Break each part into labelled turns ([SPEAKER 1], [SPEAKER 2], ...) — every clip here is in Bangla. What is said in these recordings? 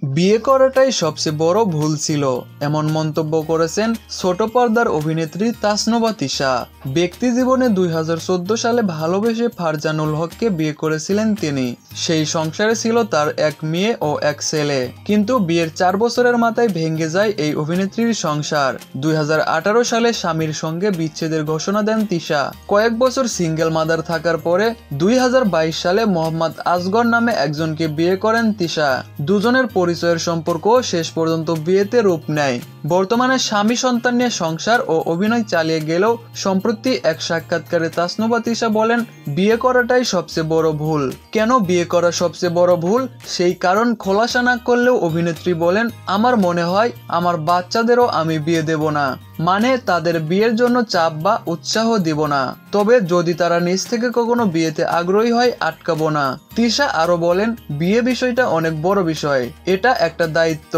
[SPEAKER 1] বিয়ে করাটাই সবচেয়ে বড় ভুল ছিল, এমন মন্তব্য করেছেন ছোট পর্দার অভিনেত্রী তাসনভা তিশা। ব্যক্তি জীবনে 2014 সালে ভালোবেসে ফারজানুল হককে বিয়ে করেছিলেন তিনি। সেই সংসারে ছিল তার এক মেয়ে ও এক ছেলে, কিন্তু বিয়ের 4 বছরের মাথায় ভেঙে যায় এই অভিনেত্রীর সংসার। 2018 সালে স্বামীর সঙ্গে বিচ্ছেদের ঘোষণা দেন তিশা। কয়েক বছর সিঙ্গেল মাদার থাকার পরে 2022 সালে মোহাম্মদ আসগর নামে একজনকে বিয়ে করেন তিশা। দুজনের পরিচয়ের সম্পর্ক শেষ পর্যন্ত বিয়েতে রূপ নেয়। বর্তমানে স্বামী সন্তান নিয়ে সংসার ও অভিনয় চালিয়ে গেলেও সম্প্রতি এক সাক্ষাৎকারে তাসনভা তিশা বলেন, বিয়ে করাটাই সবচেয়ে বড় ভুল। কেন বিয়ে করা সবচেয়ে বড় ভুল সেই কারণ খোলাসা না করলেও অভিনেত্রী বলেন, আমার মনে হয় আমার বাচ্চাদেরও আমি বিয়ে দেব না, মানে তাদের বিয়ের জন্য চাপ বা উৎসাহ দিব না, তবে যদি তারা নিজ থেকে কখনো বিয়েতে আগ্রহী হয় আটকাবো না। তিশা আরো বলেন, বিয়ে বিষয়টা অনেক বড় বিষয়, এটা একটা দায়িত্ব,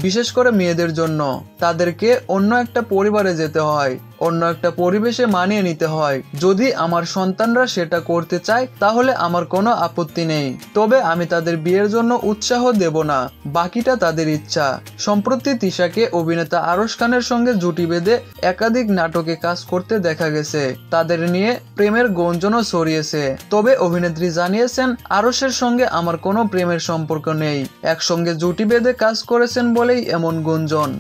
[SPEAKER 1] বিশেষ করে মেয়েদের জন্য। তাদেরকে অন্য একটা পরিবারে যেতে হয়, অন্য একটা পরিবেশে মানিয়ে নিতে হয়। যদি আমার সন্তানরা সেটা করতে চায় তাহলে আমার কোনো আপত্তি নেই, তবে আমি তাদের বিয়ের জন্য উৎসাহ দেব না, বাকিটা তাদের ইচ্ছা। সম্প্রতি তিশাকে অভিনেতা আরশ খানের সঙ্গে জুটি বেঁধে একাধিক নাটকে কাজ করতে দেখা গেছে। তাদের নিয়ে প্রেমের গুঞ্জনও ছড়িয়েছে, তবে অভিনেত্রী জানিয়েছেন, আরশের সঙ্গে আমার কোনো প্রেমের সম্পর্ক নেই, একসঙ্গে জুটি বেঁধে কাজ করেছেন বলেই এমন গুঞ্জন।